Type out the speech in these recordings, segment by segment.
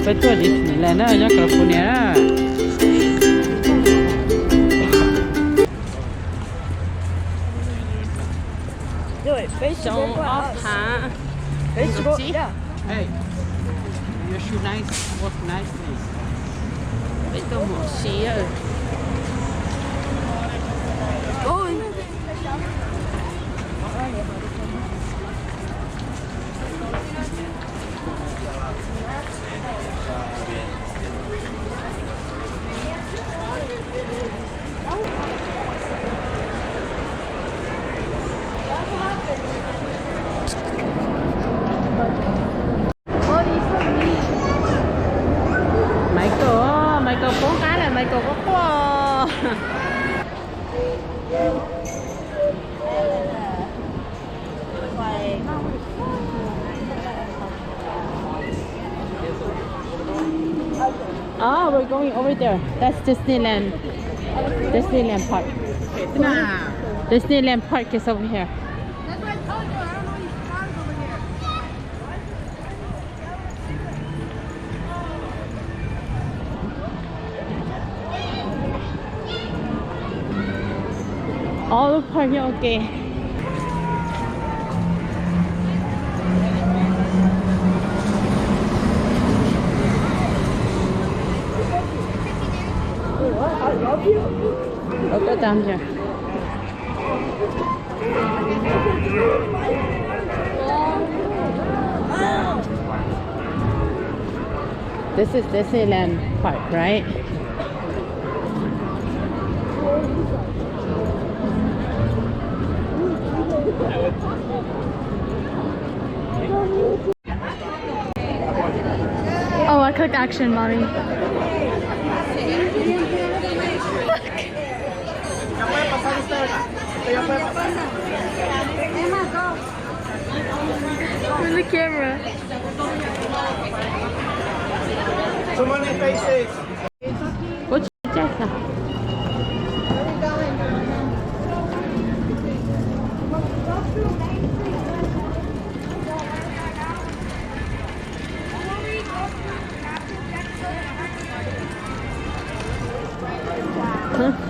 betul Disneyland nya California. Show off, huh? Hey, your shoe nice, work nicely. Betul một xí rồi. Michael cố cái là Michael có qua. Oh, we're going over there. That's Disneyland. Disneyland Park. Disneyland Park is over here. That's what I told you. I don't know these cars over here. All the parking okay. I'll go down here. This is Disneyland Park, right? Oh, I clicked action, mommy. Where's the camera? So many faces. Go check now.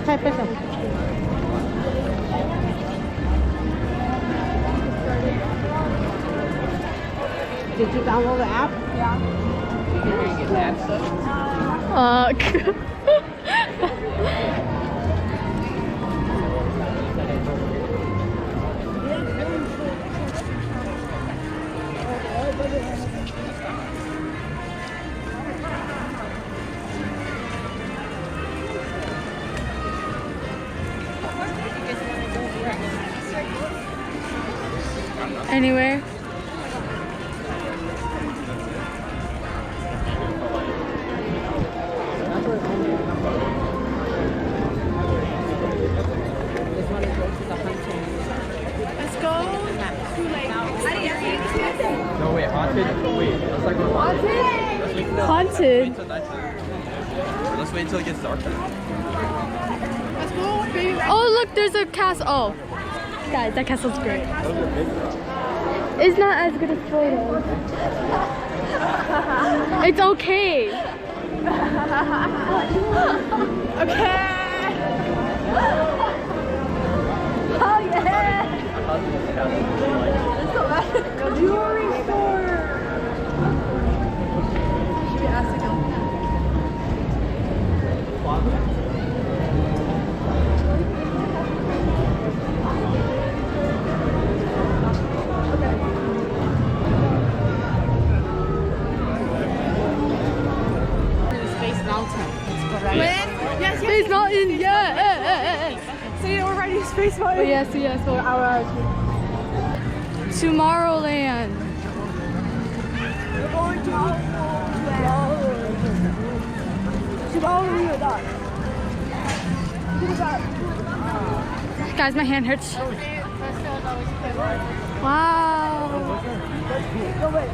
Hai peso. Did you download the app? Yeah. You didn't get that stuff? Anywhere? Let's go. No, wait, haunted? Wait, let's like go haunted. Haunted? Let's wait until it gets darker. Let's go, baby. Oh, look, there's a castle. Oh. Guys, that castle's great. It's not as good as photos. It's okay. Okay. Oh yeah. Jewelry store. Should we ask to go? Yes, Space Mountain, yeah. See, we're riding Space Mountain. Oh, yes, for our Tomorrowland. We're going to Tomorrowland. Guys, my hand hurts. Wow. No, wait.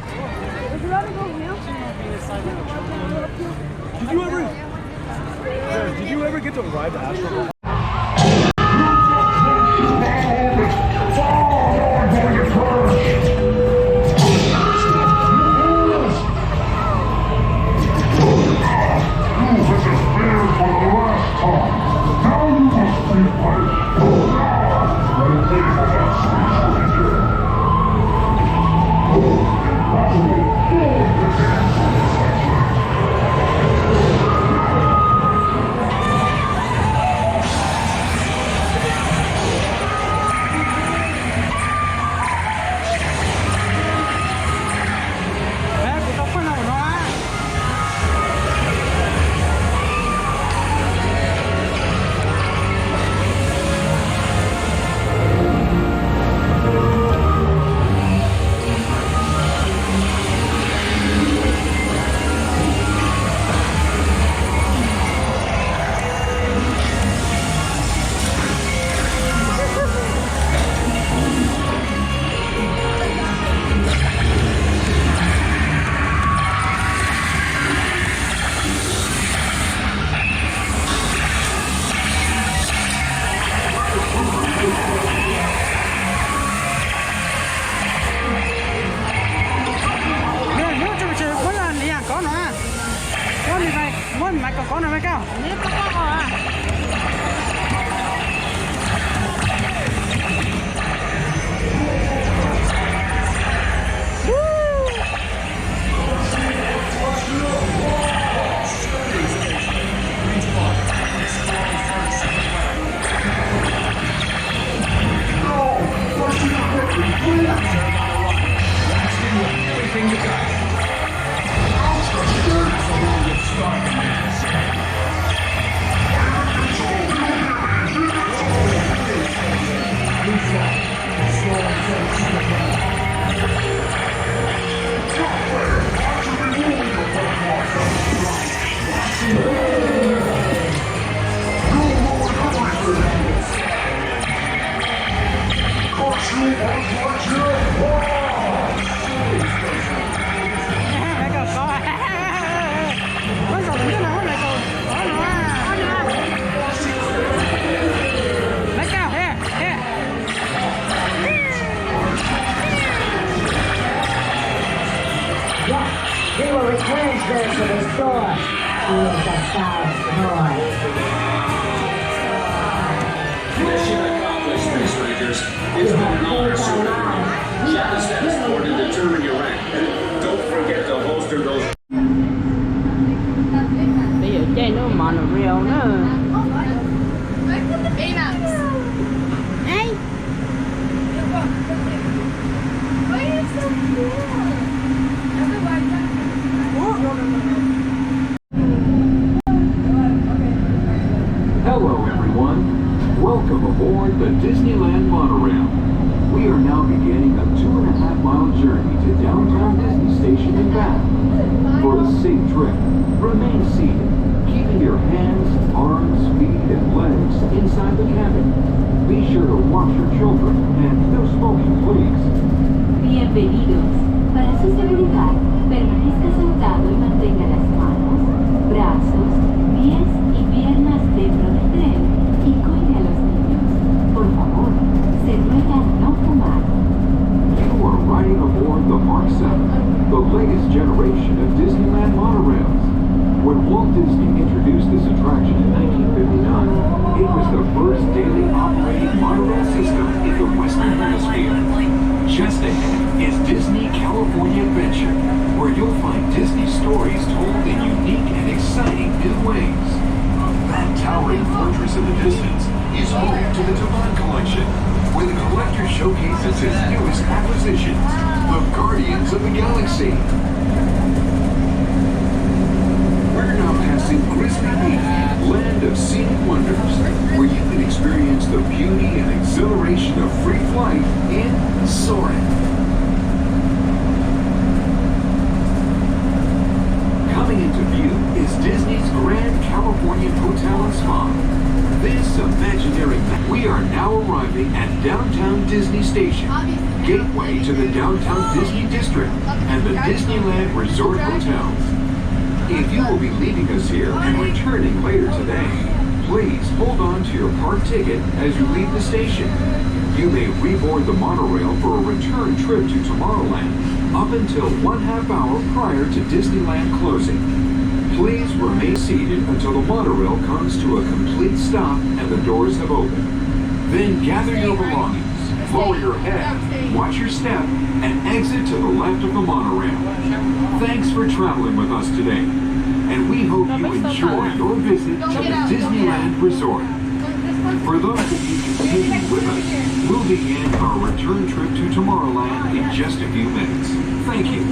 Would you rather go here? Did you ever get to ride the Astro? gì vậy? Muốn mày có con nào mày cao? Nếp có con à? Everything you got. He will return her to the store. He is a fast boy. Mission accomplished, Space Rangers. It's been an honor serving you. Check the status board to determine your rank. Don't forget to holster those. Bây giờ chơi nó monorail nữa. Baymax. Hey. Why are you so cool? Hello everyone, welcome aboard the Disneyland monorail. We are now beginning a 2.5-mile journey to downtown Disney Station and back. For a safe trip, remain seated, keeping your hands, arms, feet, and legs inside the cabin. Be sure to watch your children and no smoking, please. Bienvenidos. Para su seguridad, permanezca sentado y mantenga las manos, brazos, pies y piernas dentro del tren y cuide a los niños. Por favor, se ruega no fumar. You are riding aboard the Mark 7, the latest generation of Disneyland monorails. When Walt Disney introduced this attraction in 1959, it was the first daily operating monorail system in the Western Hemisphere. Just ahead is Disney California Adventure, where you'll find Disney stories told in unique and exciting new ways. That towering fortress in the distance is home to the Devon Collection, where the collector showcases his newest acquisitions, the Guardians of the Galaxy. We're now passing Grizzly Peak, land of scenic wonders, where you can experience the beauty and exhilaration of free flight in Soarin'. Coming into view is Disney's Grand Californian Hotel and Spa. This imaginary we are now arriving at downtown Disney Station, gateway to the downtown Disney District and the Disneyland Resort Hotels. If you will be leaving us here and returning later today, please hold on to your park ticket as you leave the station. You may reboard the monorail for a return trip to Tomorrowland up until 1/2 hour prior to Disneyland closing. Please remain seated until the monorail comes to a complete stop and the doors have opened. Then gather your belongings, lower your head, watch your step, and exit to the left of the monorail. Thanks for traveling with us today, and we hope you enjoy your visit to the Disneyland Resort. For those of you continuing with us, we'll begin our return trip to Tomorrowland in just a few minutes. Thank you.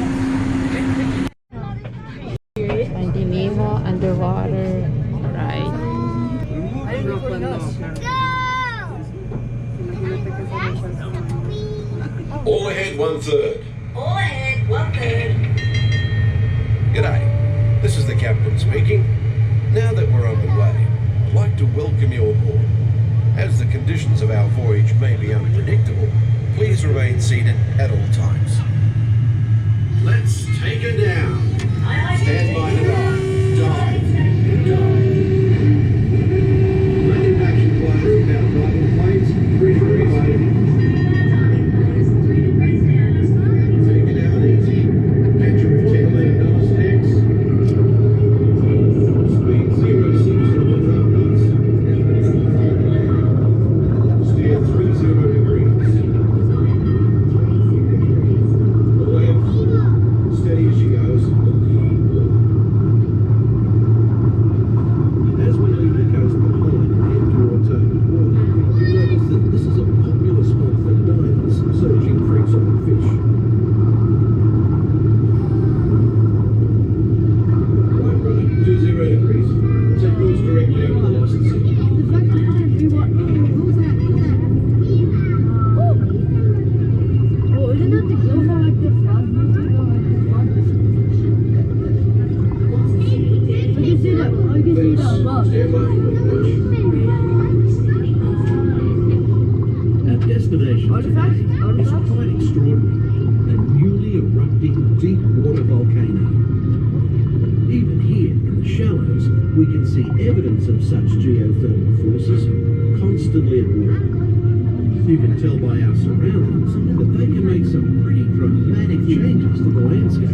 Finding Nemo underwater ride. All ahead 1/3. All ahead, 1/3. G'day, this is the captain speaking. Now that we're underway, I'd like to welcome you aboard. As the conditions of our voyage may be unpredictable, please remain seated at all times. Let's take her down. Stand by to dive. Dive. Dive. Landing action flags about arrival plates. Free to reload. Take it down easy. Get your $10 million sticks. underwater volcano. Even here in the shallows, we can see evidence of such geothermal forces constantly at work. You can tell by our surroundings that they can make some pretty dramatic changes to the landscape.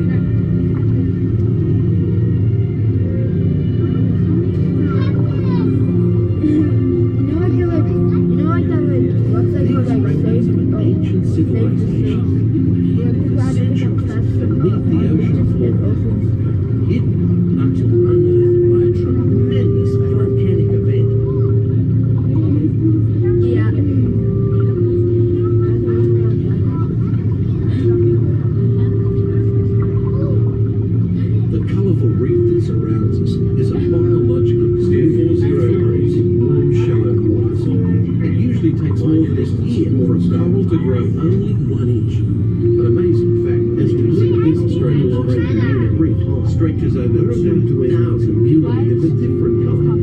Stretches over 2,000 kilometers of different colour.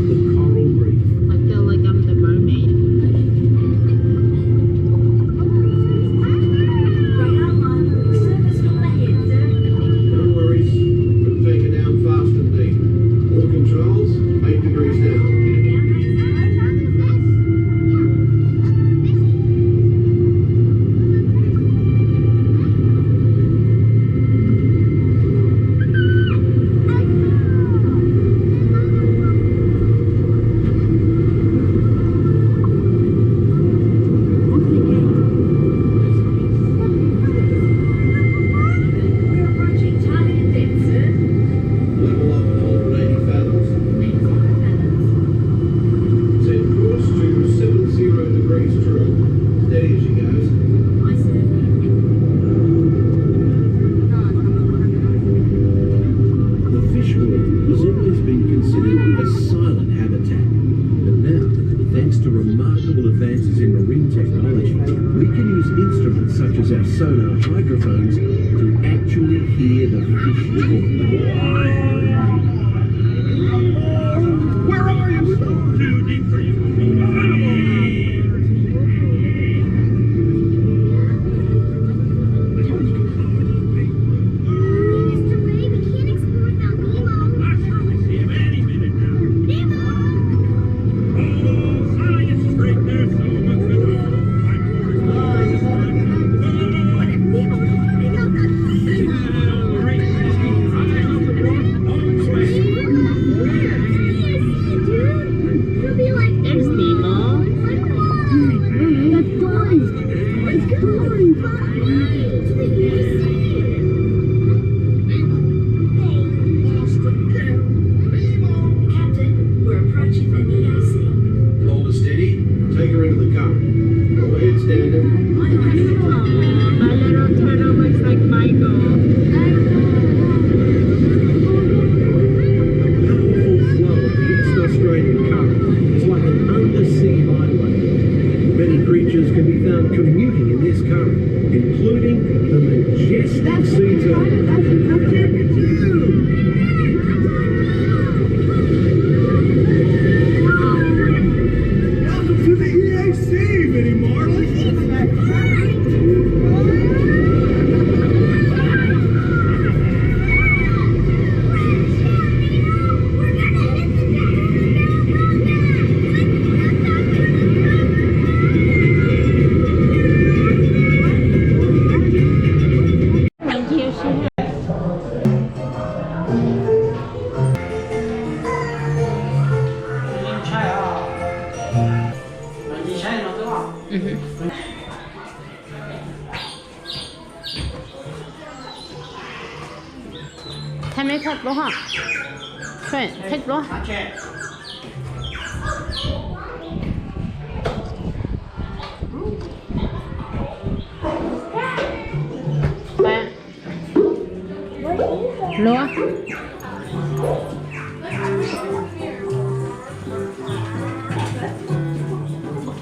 The coral reef. I feel like I'm the mermaid. No worries. We'll take it down fast and deep. All controls, 8 degrees down. Such as our sonar hydrophones to actually hear the fish talk. Where are you? Too deep for you.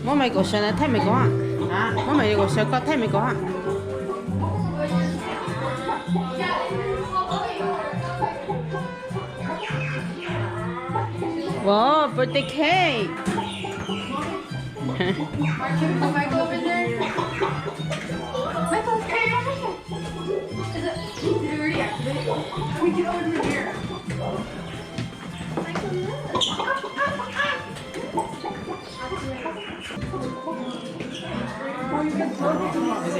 我咪個上嚟聽咪講啊！啊，我咪個上角聽咪講啊！哇 birthday cake! Michael over there. Michael, hey, is it? Is it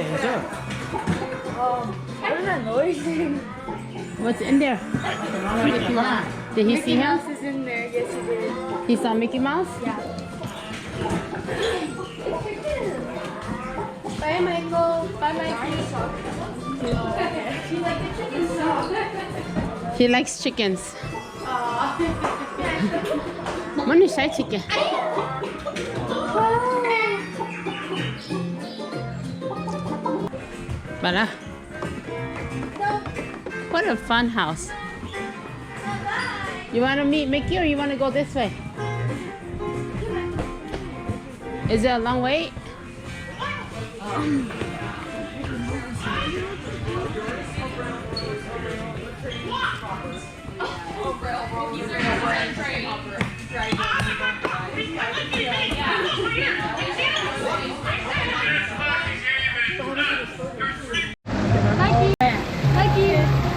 Angel? What is that noise? What's in there? Mickey Mouse. Did he see him? Mouse is in there. Yes, he did. He saw Mickey Mouse? Yeah. Bye, Michael. Bye, Mikey. He likes chickens. Money shy chicken. Bala. What a fun house. You want to meet Mickey or you want to go this way? Is it a long way?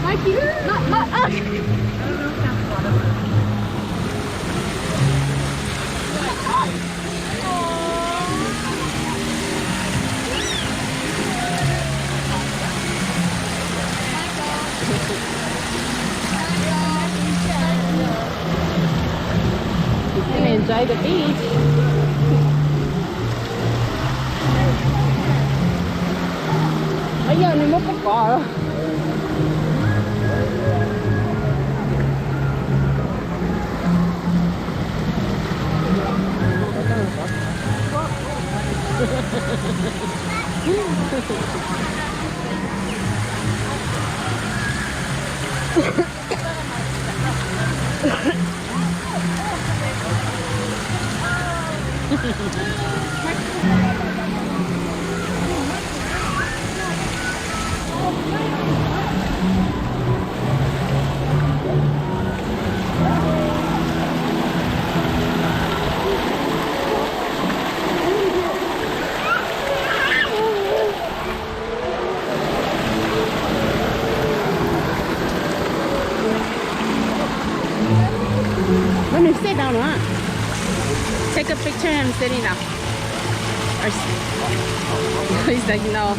Mikey, not us. He's gonna enjoy the beach. Ayaw, ni mo pa car. When you sit down, huh? Take a picture of him sitting down. Or he's like, no.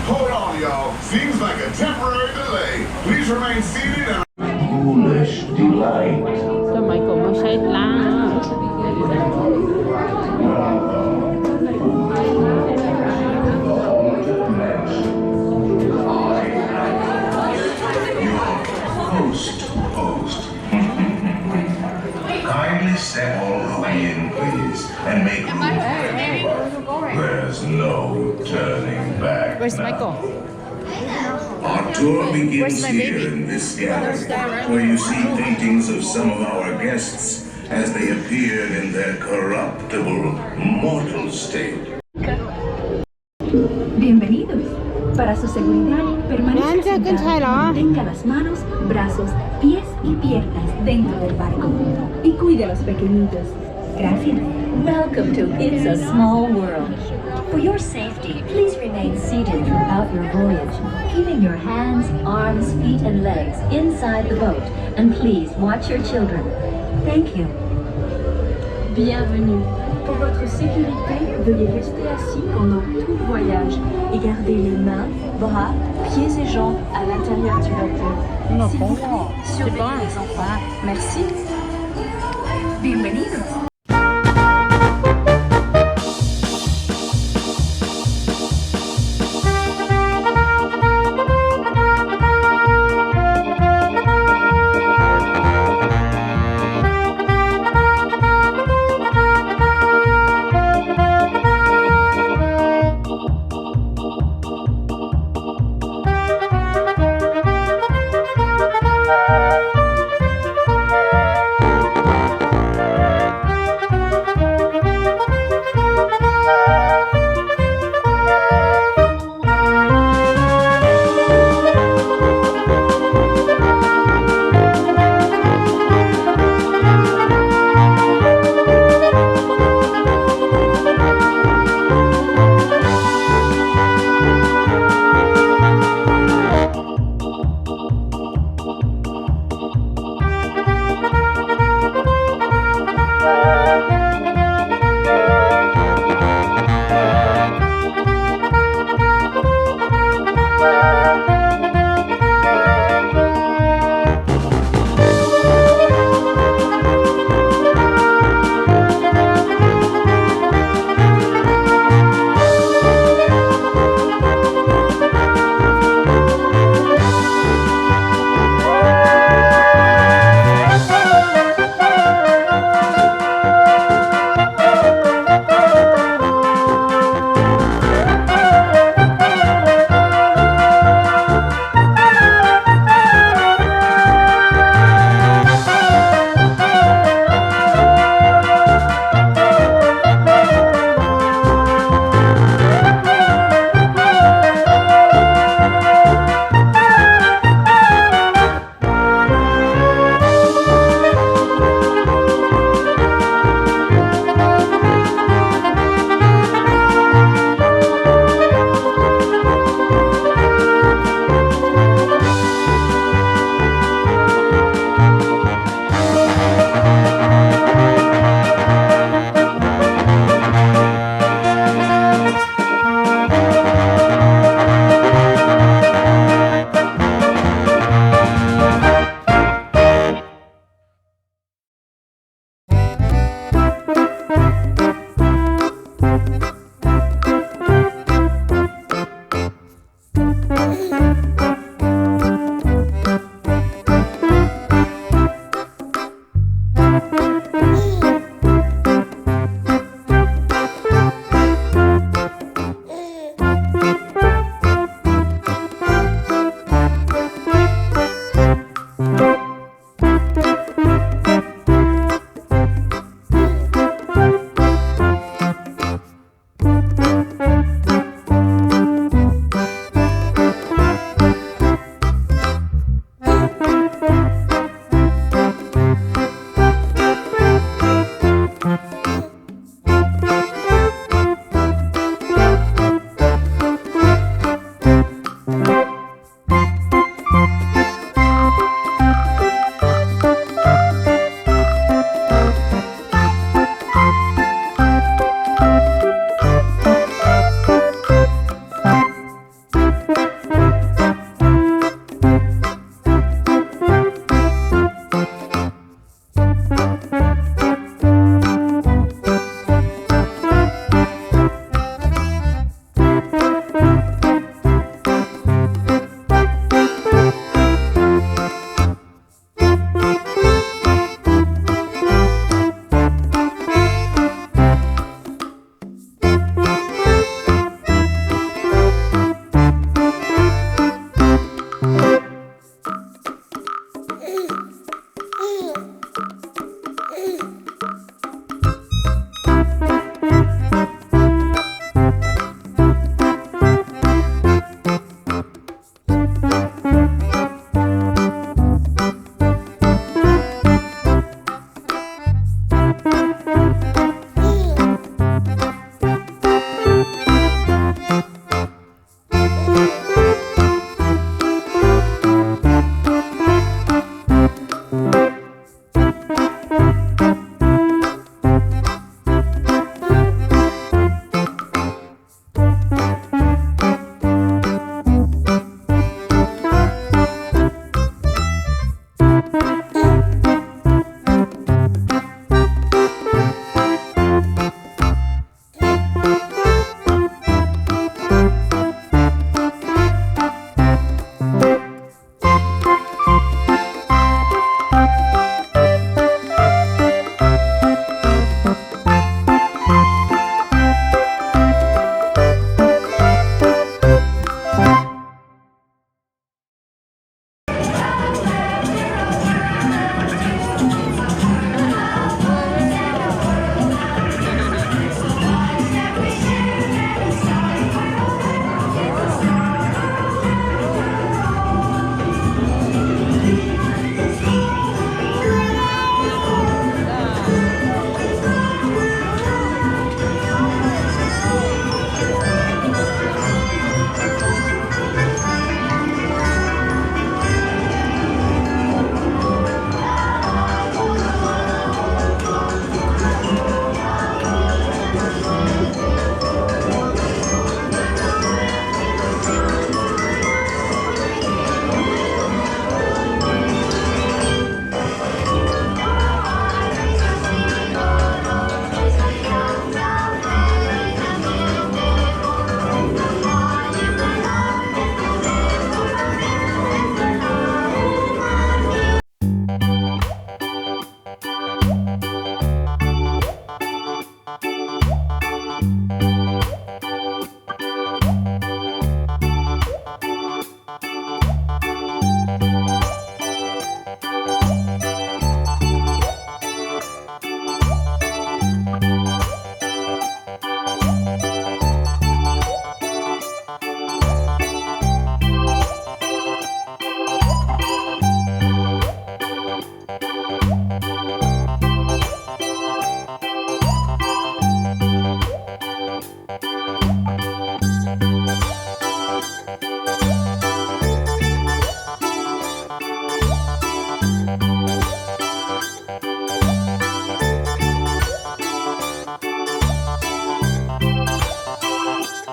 Hold on, y'all. Seems like a temporary delay. Please remain seated and Foolish delight. Cho mấy cổ mà say lá. Host. Kindly step all the way in, please, and make room for everyone. There's no turning back. Where's now. Michael? Our tour begins Where's my here baby? in this gallery, where you see paintings of some of our guests as they appeared in their corruptible, mortal state. Bienvenidos. Para su seguridad, permanezca Nancy, sentado y mantenga las manos, brazos, pies y piernas dentro del barco. Y cuide a los pequeñitos. Gracias. Welcome to It's a Small World. For your safety, please remain seated throughout your voyage, keeping your hands, arms, feet, and legs inside the boat. And please watch your children. Thank you. Bienvenue. Pour votre sécurité, veuillez rester assis pendant tout le voyage et garder les mains, bras, pieds et jambes à l'intérieur du bateau. S'il vous plaît, surveillez les enfants. Merci. Bienvenidos.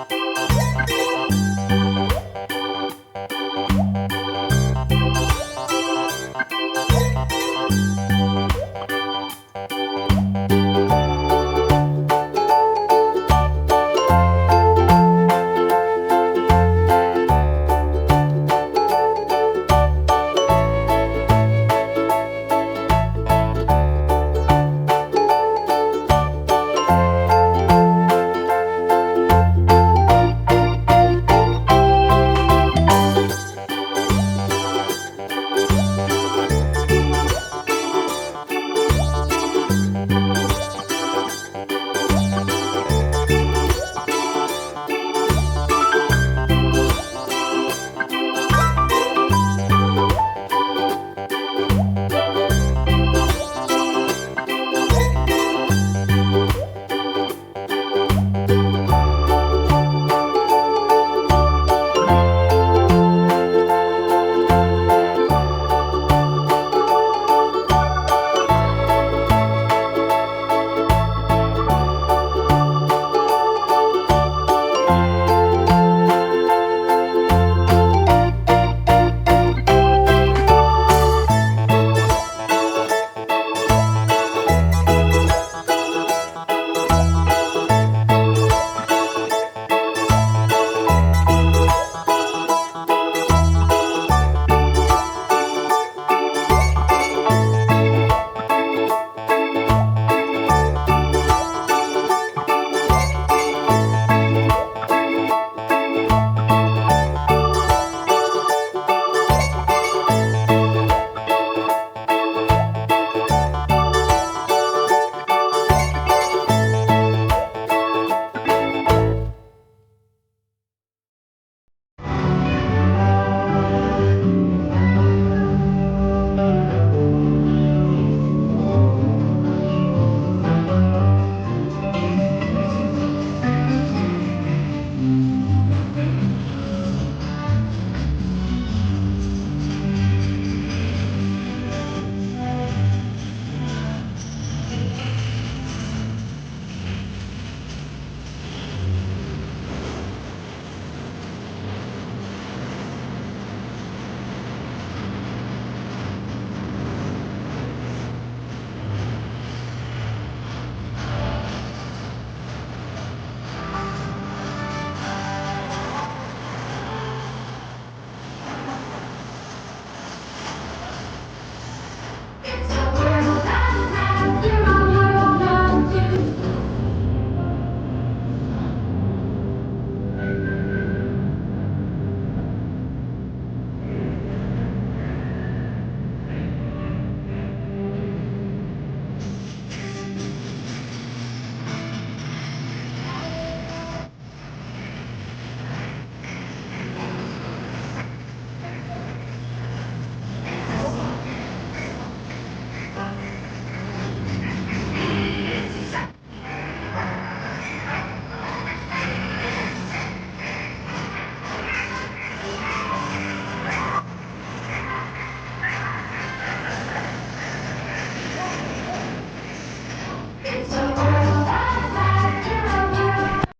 Bye.